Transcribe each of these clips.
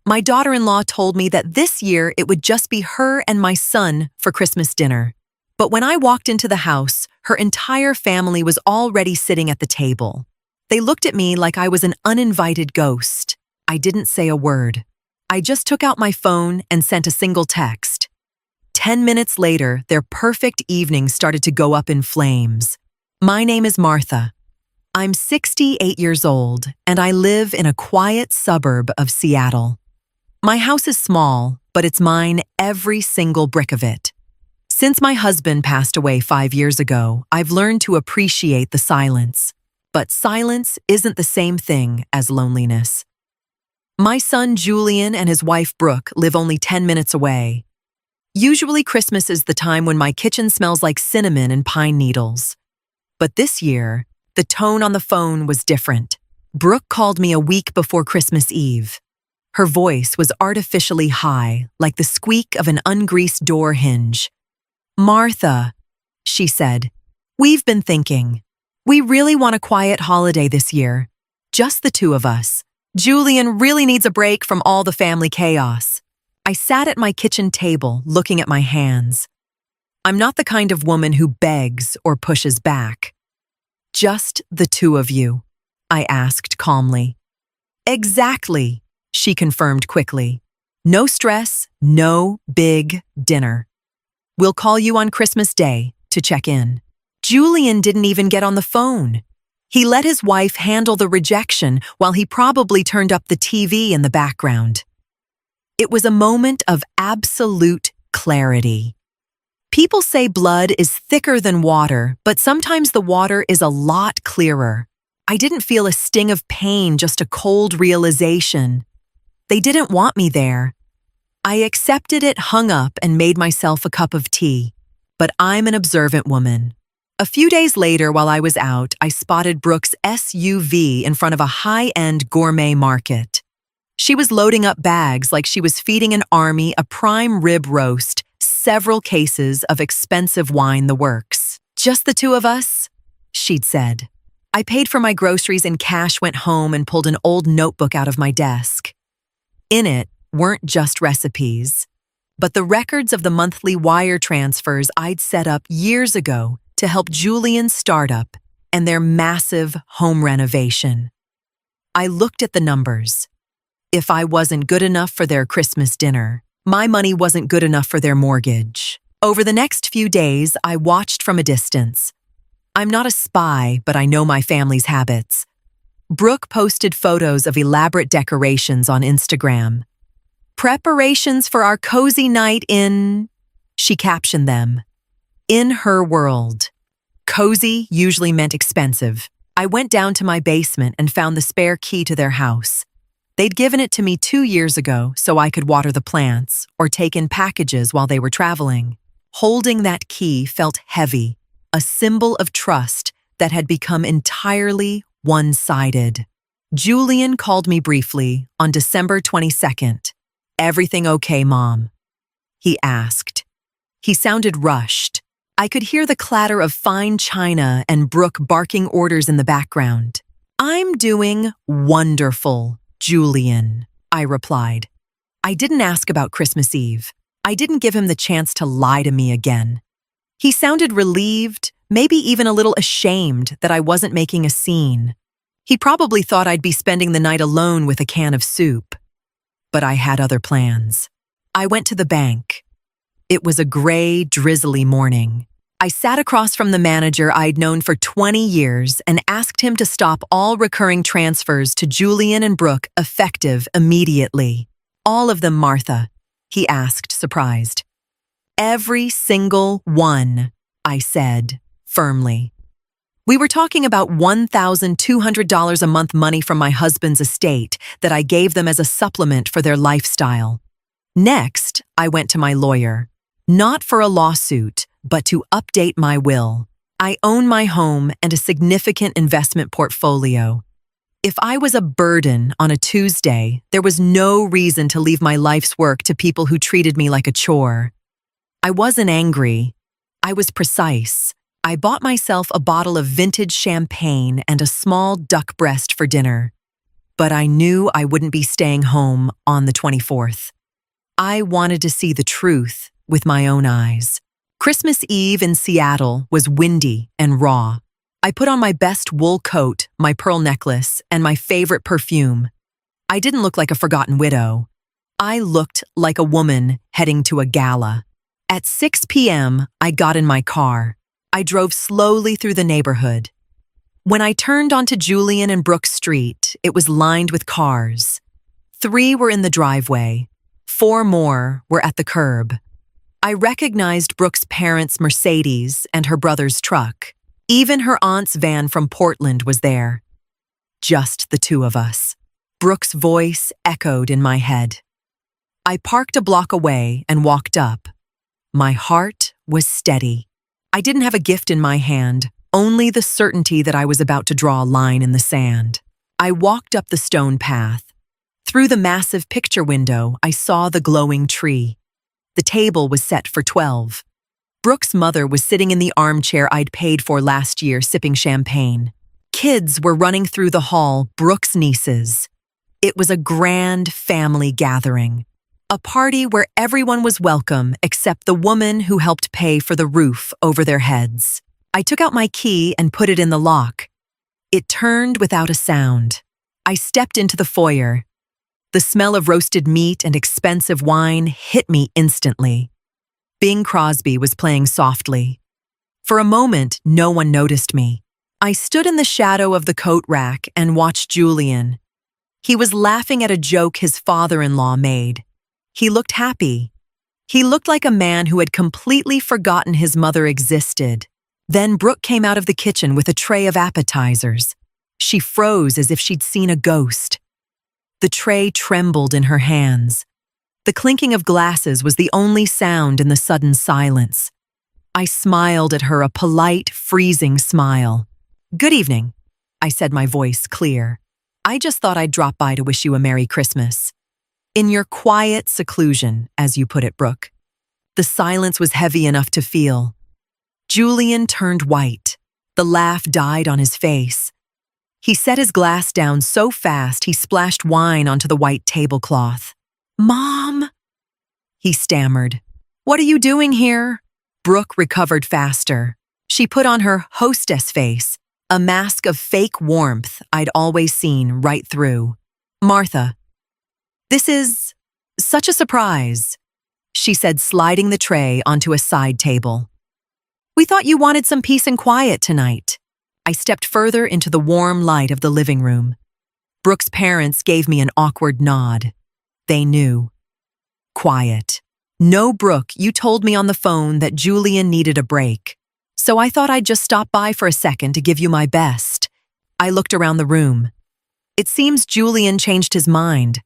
My daughter-in-law told me that this year it would just be her and my son for Christmas dinner. But when I walked into the house, her entire family was already sitting at the table. They looked at me like I was an uninvited ghost. I didn't say a word. I just took out my phone and sent a single text. 10 minutes later, their perfect evening started to go up in flames. My name is Martha. I'm 68 years old, and I live in a quiet suburb of Seattle. My house is small, but it's mine, every single brick of it. Since my husband passed away 5 years ago, I've learned to appreciate the silence. But silence isn't the same thing as loneliness. My son Julian and his wife Brooke live only 10 minutes away. Usually Christmas is the time when my kitchen smells like cinnamon and pine needles. But this year, the tone on the phone was different. Brooke called me a week before Christmas Eve. Her voice was artificially high, like the squeak of an ungreased door hinge. "Martha," she said, "we've been thinking. We really want a quiet holiday this year. Just the two of us. Julian really needs a break from all the family chaos." I sat at my kitchen table, looking at my hands. I'm not the kind of woman who begs or pushes back. "Just the two of you?" I asked calmly. "Exactly," she confirmed quickly. "No stress, no big dinner. We'll call you on Christmas Day to check in." Julian didn't even get on the phone. He let his wife handle the rejection while he probably turned up the TV in the background. It was a moment of absolute clarity. People say blood is thicker than water, but sometimes the water is a lot clearer. I didn't feel a sting of pain, just a cold realization. They didn't want me there. I accepted it, hung up, and made myself a cup of tea. But I'm an observant woman. A few days later, while I was out, I spotted Brooke's SUV in front of a high-end gourmet market. She was loading up bags like she was feeding an army a prime rib roast, several cases of expensive wine, the works. "Just the two of us?" she'd said. I paid for my groceries in cash, went home, and pulled an old notebook out of my desk. In it weren't just recipes, but the records of the monthly wire transfers I'd set up years ago to help Julian's startup and their massive home renovation. I looked at the numbers. If I wasn't good enough for their Christmas dinner, my money wasn't good enough for their mortgage. Over the next few days, I watched from a distance. I'm not a spy, but I know my family's habits. Brooke posted photos of elaborate decorations on Instagram. "Preparations for our cozy night in," she captioned them. In her world, cozy usually meant expensive. I went down to my basement and found the spare key to their house. They'd given it to me 2 years ago so I could water the plants or take in packages while they were traveling. Holding that key felt heavy, a symbol of trust that had become entirely one-sided. Julian called me briefly on December 22nd. "Everything okay, Mom?" he asked. He sounded rushed. I could hear the clatter of fine china and Brooke barking orders in the background. "I'm doing wonderful, Julian," I replied. I didn't ask about Christmas Eve. I didn't give him the chance to lie to me again. He sounded relieved, maybe even a little ashamed that I wasn't making a scene. He probably thought I'd be spending the night alone with a can of soup. But I had other plans. I went to the bank. It was a gray, drizzly morning. I sat across from the manager I'd known for 20 years and asked him to stop all recurring transfers to Julian and Brooke, effective immediately. "All of them, Martha?" he asked, surprised. "Every single one," I said, firmly. We were talking about $1,200 a month money from my husband's estate that I gave them as a supplement for their lifestyle. Next, I went to my lawyer. Not for a lawsuit, but to update my will. I own my home and a significant investment portfolio. If I was a burden on a Tuesday, there was no reason to leave my life's work to people who treated me like a chore. I wasn't angry. I was precise. I bought myself a bottle of vintage champagne and a small duck breast for dinner. but I knew I wouldn't be staying home on the 24th. I wanted to see the truth with my own eyes. Christmas Eve in Seattle was windy and raw. I put on my best wool coat, my pearl necklace, and my favorite perfume. I didn't look like a forgotten widow. I looked like a woman heading to a gala. At 6 p.m., I got in my car. I drove slowly through the neighborhood. When I turned onto Julian and Brooke Street, it was lined with cars. 3 were in the driveway. 4 more were at the curb. I recognized Brooke's parents' Mercedes and her brother's truck. Even her aunt's van from Portland was there. Just the 2 of us. Brooke's voice echoed in my head. I parked a block away and walked up. My heart was steady. I didn't have a gift in my hand, only the certainty that I was about to draw a line in the sand. I walked up the stone path. Through the massive picture window, I saw the glowing tree. The table was set for 12. Brooke's mother was sitting in the armchair I'd paid for last year, sipping champagne. Kids were running through the hall, Brooke's nieces. It was a grand family gathering. A party where everyone was welcome except the woman who helped pay for the roof over their heads. I took out my key and put it in the lock. It turned without a sound. I stepped into the foyer. The smell of roasted meat and expensive wine hit me instantly. Bing Crosby was playing softly. For a moment, no one noticed me. I stood in the shadow of the coat rack and watched Julian. He was laughing at a joke his father-in-law made. He looked happy. He looked like a man who had completely forgotten his mother existed. Then Brooke came out of the kitchen with a tray of appetizers. She froze as if she'd seen a ghost. The tray trembled in her hands. The clinking of glasses was the only sound in the sudden silence. I smiled at her, a polite, freezing smile. "Good evening," I said, my voice clear. "I just thought I'd drop by to wish you a Merry Christmas." "In your quiet seclusion," as you put it, Brooke. The silence was heavy enough to feel. Julian turned white. The laugh died on his face. He set his glass down so fast he splashed wine onto the white tablecloth. "Mom," he stammered. "What are you doing here?" Brooke recovered faster. She put on her hostess face, a mask of fake warmth I'd always seen right through. "Martha, this is such a surprise," she said, sliding the tray onto a side table. "We thought you wanted some peace and quiet tonight." I stepped further into the warm light of the living room. Brooke's parents gave me an awkward nod. They knew. "Quiet. No, Brooke, you told me on the phone that Julian needed a break. So I thought I'd just stop by for a second to give you my best." I looked around the room. "It seems Julian changed his mind.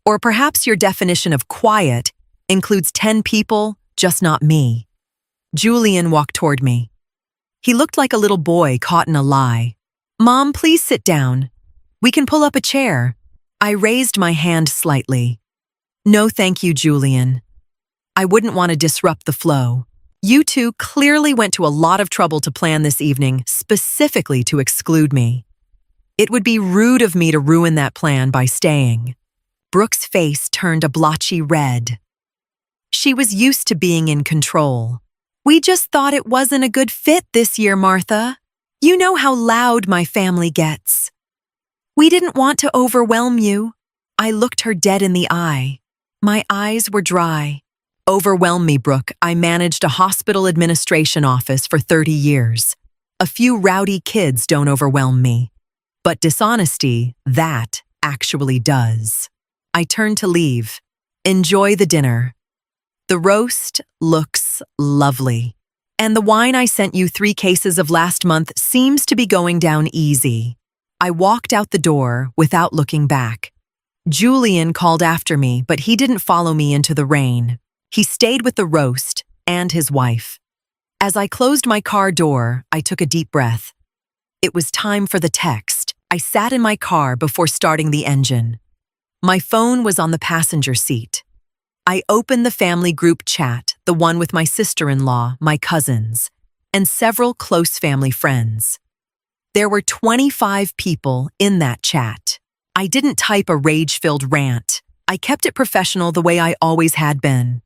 Or perhaps your definition of quiet includes 10 people, just not me." Julian walked toward me. He looked like a little boy caught in a lie. "Mom, please sit down. We can pull up a chair." I raised my hand slightly. "No, thank you, Julian. I wouldn't want to disrupt the flow. You two clearly went to a lot of trouble to plan this evening, specifically to exclude me. It would be rude of me to ruin that plan by staying." Brooke's face turned a blotchy red. She was used to being in control. "We just thought it wasn't a good fit this year, Martha. You know how loud my family gets. We didn't want to overwhelm you." I looked her dead in the eye. My eyes were dry. "Overwhelm me, Brooke. I managed a hospital administration office for 30 years. A few rowdy kids don't overwhelm me. But dishonesty, that actually does." I turned to leave. "Enjoy the dinner. The roast looks lovely. And the wine I sent you 3 cases of last month seems to be going down easy." I walked out the door without looking back. Julian called after me, but he didn't follow me into the rain. He stayed with the roast and his wife. As I closed my car door, I took a deep breath. It was time for the text. I sat in my car before starting the engine. My phone was on the passenger seat. I opened the family group chat, the one with my sister-in-law, my cousins, and several close family friends. There were 25 people in that chat. I didn't type a rage-filled rant. I kept it professional the way I always had been.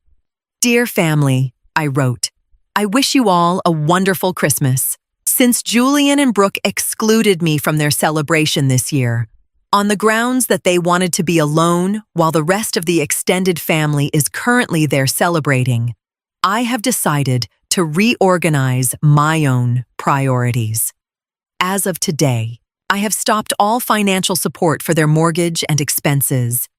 Dear family, I wrote, I wish you all a wonderful Christmas. Since Julian and Brooke excluded me from their celebration this year, on the grounds that they wanted to be alone while the rest of the extended family is currently there celebrating, I have decided to reorganize my own priorities. As of today, I have stopped all financial support for their mortgage and expenses.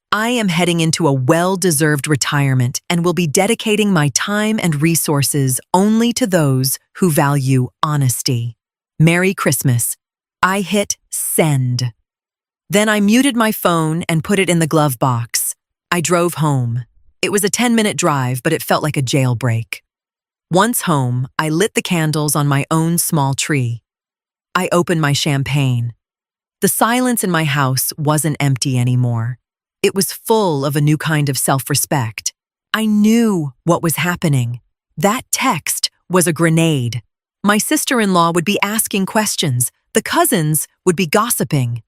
I am heading into a well-deserved retirement and will be dedicating my time and resources only to those who value honesty. Merry Christmas. I hit send. Then I muted my phone and put it in the glove box. I drove home. It was a 10-minute drive, but it felt like a jailbreak. Once home, I lit the candles on my own small tree. I opened my champagne. The silence in my house wasn't empty anymore. It was full of a new kind of self-respect. I knew what was happening. That text was a grenade. My sister-in-law would be asking questions. The cousins would be gossiping.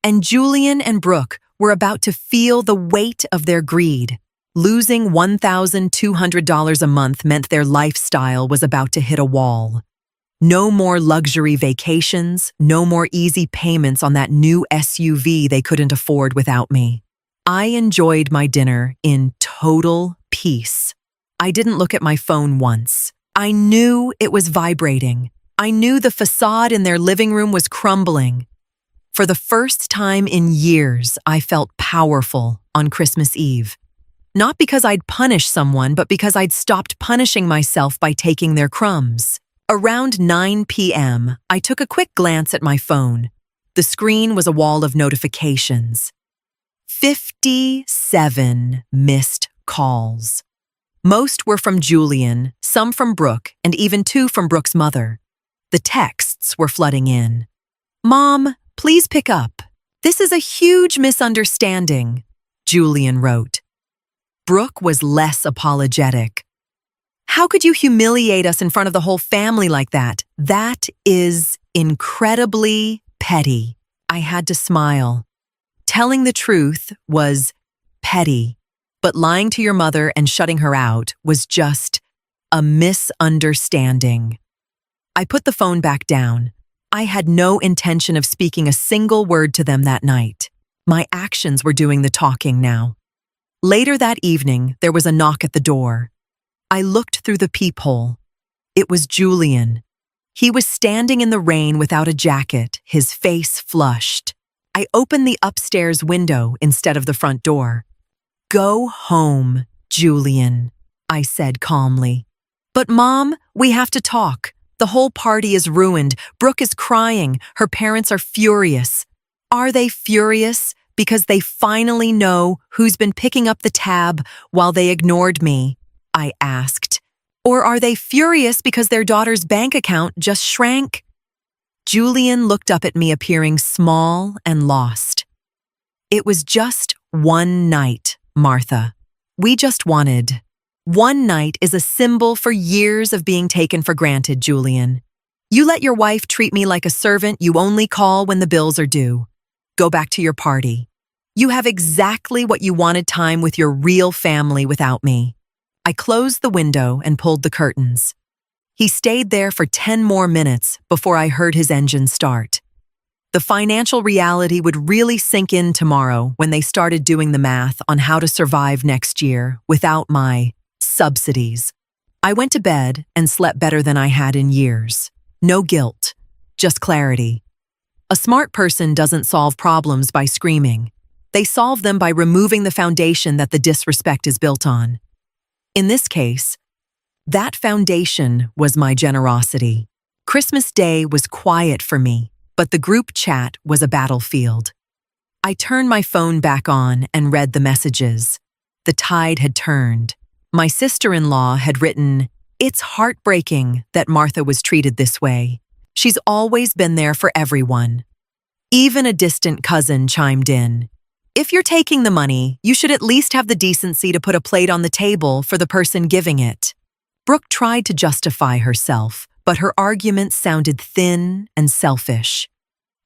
And Julian and Brooke were about to feel the weight of their greed. Losing $1,200 a month meant their lifestyle was about to hit a wall. No more luxury vacations, no more easy payments on that new SUV they couldn't afford without me. I enjoyed my dinner in total peace. I didn't look at my phone once. I knew it was vibrating. I knew the facade in their living room was crumbling. For the first time in years, I felt powerful on Christmas Eve. Not because I'd punished someone, but because I'd stopped punishing myself by taking their crumbs. Around 9 p.m., I took a quick glance at my phone. The screen was a wall of notifications. 57 missed calls. Most were from Julian, some from Brooke, and even 2 from Brooke's mother. The texts were flooding in. Mom, please pick up. This is a huge misunderstanding, Julian wrote. Brooke was less apologetic. How could you humiliate us in front of the whole family like that? That is incredibly petty. I had to smile. Telling the truth was petty, but lying to your mother and shutting her out was just a misunderstanding. I put the phone back down. I had no intention of speaking a single word to them that night. My actions were doing the talking now. Later that evening, there was a knock at the door. I looked through the peephole. It was Julian. He was standing in the rain without a jacket, his face flushed. I opened the upstairs window instead of the front door. Go home, Julian, I said calmly. But Mom, we have to talk. The whole party is ruined. Brooke is crying. Her parents are furious. Are they furious because they finally know who's been picking up the tab while they ignored me? I asked. Or are they furious because their daughter's bank account just shrank? Julian looked up at me, appearing small and lost. It was just one night, Martha. We just wanted. One night is a symbol for years of being taken for granted, Julian. You let your wife treat me like a servant you only call when the bills are due. Go back to your party. You have exactly what you wanted, time with your real family without me. I closed the window and pulled the curtains. He stayed there for 10 more minutes before I heard his engine start. The financial reality would really sink in tomorrow when they started doing the math on how to survive next year without my subsidies. I went to bed and slept better than I had in years. No guilt, just clarity. A smart person doesn't solve problems by screaming. They solve them by removing the foundation that the disrespect is built on. In this case, that foundation was my generosity. Christmas Day was quiet for me, but the group chat was a battlefield. I turned my phone back on and read the messages. The tide had turned. My sister-in-law had written, "It's heartbreaking that Martha was treated this way. She's always been there for everyone." Even a distant cousin chimed in. "If you're taking the money, you should at least have the decency to put a plate on the table for the person giving it." Brooke tried to justify herself, but her argument sounded thin and selfish.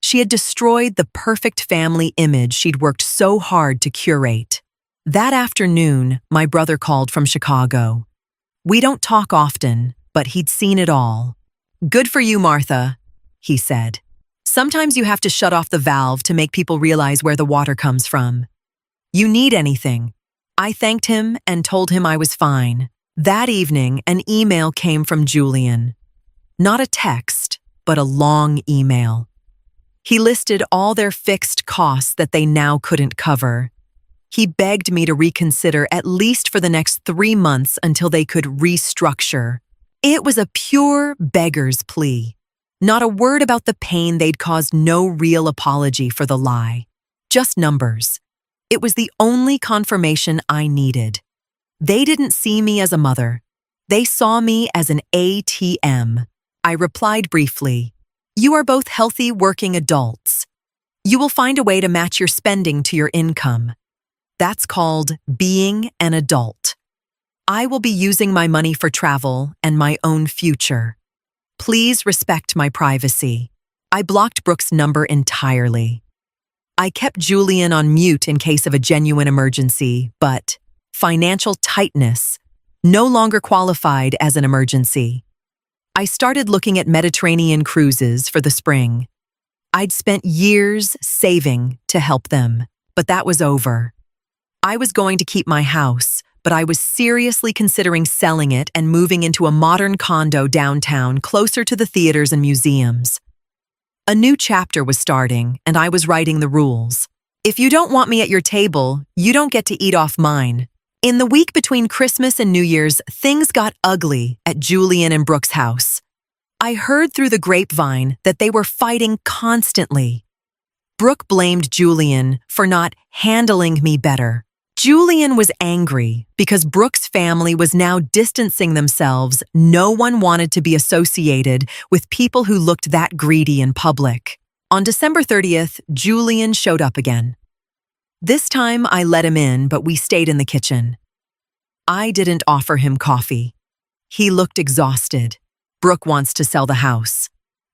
She had destroyed the perfect family image she'd worked so hard to curate. That afternoon, my brother called from Chicago. We don't talk often, but he'd seen it all. "Good for you, Martha," he said. "Sometimes you have to shut off the valve to make people realize where the water comes from. You need anything." I thanked him and told him I was fine. That evening, an email came from Julian. Not a text, but a long email. He listed all their fixed costs that they now couldn't cover. He begged me to reconsider at least for the next 3 months until they could restructure. It was a pure beggar's plea. Not a word about the pain they'd caused, no real apology for the lie. Just numbers. It was the only confirmation I needed. They didn't see me as a mother. They saw me as an ATM. I replied briefly, "You are both healthy working adults. You will find a way to match your spending to your income. That's called being an adult. I will be using my money for travel and my own future. Please respect my privacy." I blocked Brooke's number entirely. I kept Julian on mute in case of a genuine emergency, but financial tightness no longer qualified as an emergency. I started looking at Mediterranean cruises for the spring. I'd spent years saving to help them, but that was over. I was going to keep my house, but I was seriously considering selling it and moving into a modern condo downtown closer to the theaters and museums. A new chapter was starting, and I was writing the rules. If you don't want me at your table, you don't get to eat off mine. In the week between Christmas and New Year's, things got ugly at Julian and Brooke's house. I heard through the grapevine that they were fighting constantly. Brooke blamed Julian for not handling me better. Julian was angry because Brooke's family was now distancing themselves. No one wanted to be associated with people who looked that greedy in public. On December 30th, Julian showed up again. This time I let him in, but we stayed in the kitchen. I didn't offer him coffee. He looked exhausted. "Brooke wants to sell the house,"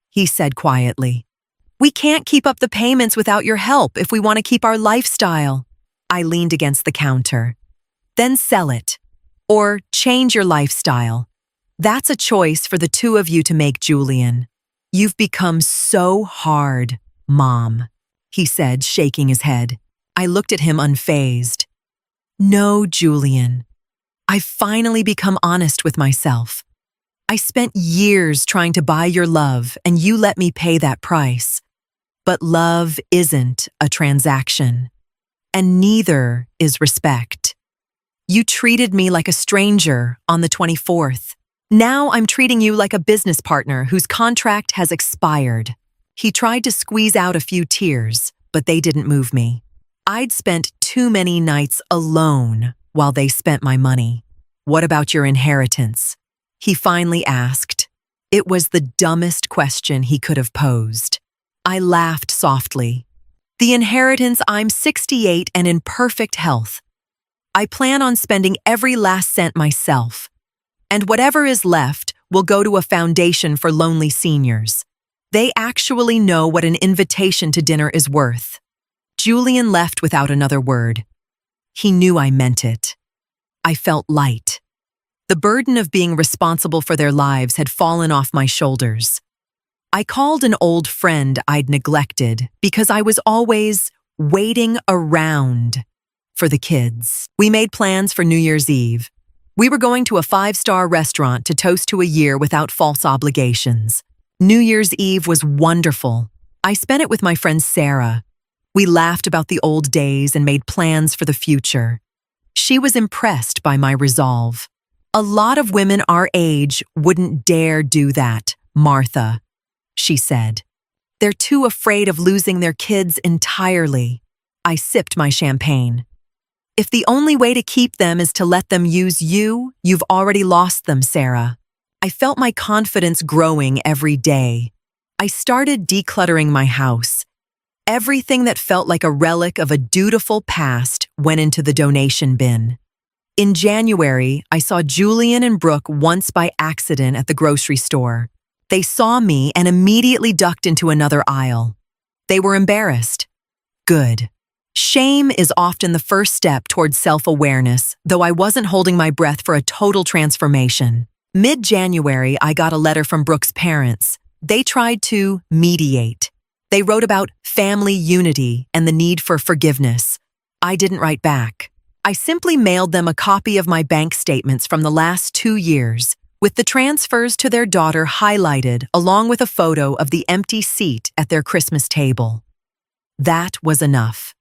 he said quietly. "We can't keep up the payments without your help if we want to keep our lifestyle." I leaned against the counter. "Then sell it. Or change your lifestyle. That's a choice for the two of you to make, Julian. You've become so hard, Mom," he said, shaking his head. I looked at him unfazed. "No, Julian. I've finally become honest with myself. I spent years trying to buy your love, and you let me pay that price. But love isn't a transaction. And neither is respect. You treated me like a stranger on the 24th. Now I'm treating you like a business partner whose contract has expired." He tried to squeeze out a few tears, but they didn't move me. I'd spent too many nights alone while they spent my money. "What about your inheritance?" he finally asked. It was the dumbest question he could have posed. I laughed softly. "The inheritance, I'm 68 and in perfect health. I plan on spending every last cent myself. And whatever is left will go to a foundation for lonely seniors. They actually know what an invitation to dinner is worth." Julian left without another word. He knew I meant it. I felt light. The burden of being responsible for their lives had fallen off my shoulders. I called an old friend I'd neglected because I was always waiting around for the kids. We made plans for New Year's Eve. We were going to a 5-star restaurant to toast to a year without false obligations. New Year's Eve was wonderful. I spent it with my friend Sarah. We laughed about the old days and made plans for the future. She was impressed by my resolve. "A lot of women our age wouldn't dare do that, Martha," she said. "They're too afraid of losing their kids entirely." I sipped my champagne. "If the only way to keep them is to let them use you, you've already lost them, Sarah." I felt my confidence growing every day. I started decluttering my house. Everything that felt like a relic of a dutiful past went into the donation bin. In January, I saw Julian and Brooke once by accident at the grocery store. They saw me and immediately ducked into another aisle. They were embarrassed. Good. Shame is often the first step towards self-awareness, though I wasn't holding my breath for a total transformation. Mid-January, I got a letter from Brooke's parents. They tried to mediate. They wrote about family unity and the need for forgiveness. I didn't write back. I simply mailed them a copy of my bank statements from the last 2 years, with the transfers to their daughter highlighted along with a photo of the empty seat at their Christmas table. That was enough.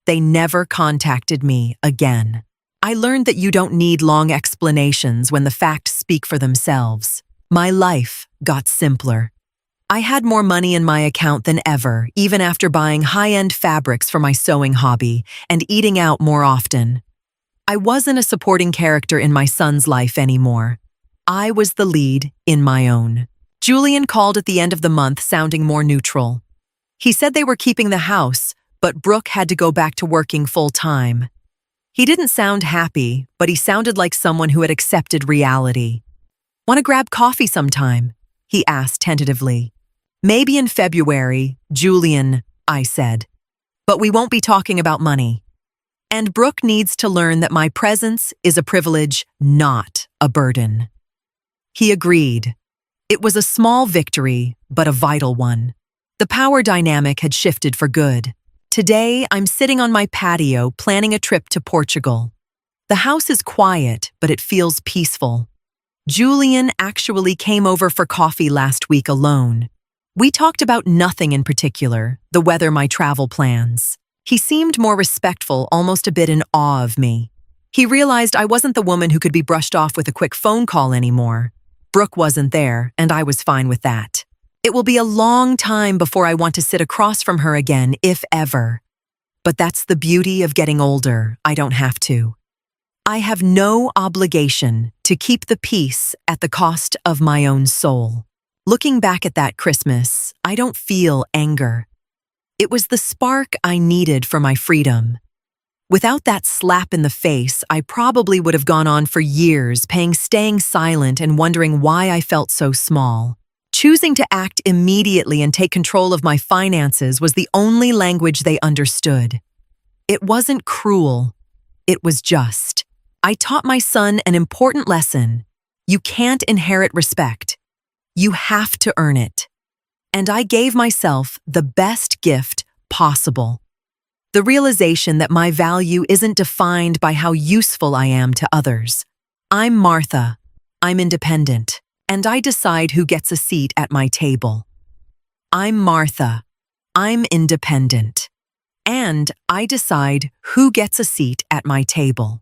They never contacted me again. I learned that you don't need long explanations when the facts speak for themselves. My life got simpler. I had more money in my account than ever, even after buying high-end fabrics for my sewing hobby and eating out more often. I wasn't a supporting character in my son's life anymore. I was the lead in my own. Julian called at the end of the month sounding more neutral. He said they were keeping the house, but Brooke had to go back to working full-time. He didn't sound happy, but he sounded like someone who had accepted reality. "Want to grab coffee sometime?" he asked tentatively. "Maybe in February, Julian," I said. "But we won't be talking about money. And Brooke needs to learn that my presence is a privilege, not a burden." He agreed. It was a small victory, but a vital one. The power dynamic had shifted for good. Today, I'm sitting on my patio planning a trip to Portugal. The house is quiet, but it feels peaceful. Julian actually came over for coffee last week alone. We talked about nothing in particular, the weather, my travel plans. He seemed more respectful, almost a bit in awe of me. He realized I wasn't the woman who could be brushed off with a quick phone call anymore. Brooke wasn't there, and I was fine with that. It will be a long time before I want to sit across from her again, if ever. But that's the beauty of getting older. I don't have to. I have no obligation to keep the peace at the cost of my own soul. Looking back at that Christmas, I don't feel anger. It was the spark I needed for my freedom. Without that slap in the face, I probably would have gone on for years, staying silent and wondering why I felt so small. Choosing to act immediately and take control of my finances was the only language they understood. It wasn't cruel. It was just. I taught my son an important lesson. You can't inherit respect. You have to earn it. And I gave myself the best gift possible. The realization that my value isn't defined by how useful I am to others. I'm Martha. I'm independent. And I decide who gets a seat at my table. I'm Martha. I'm independent. And I decide who gets a seat at my table.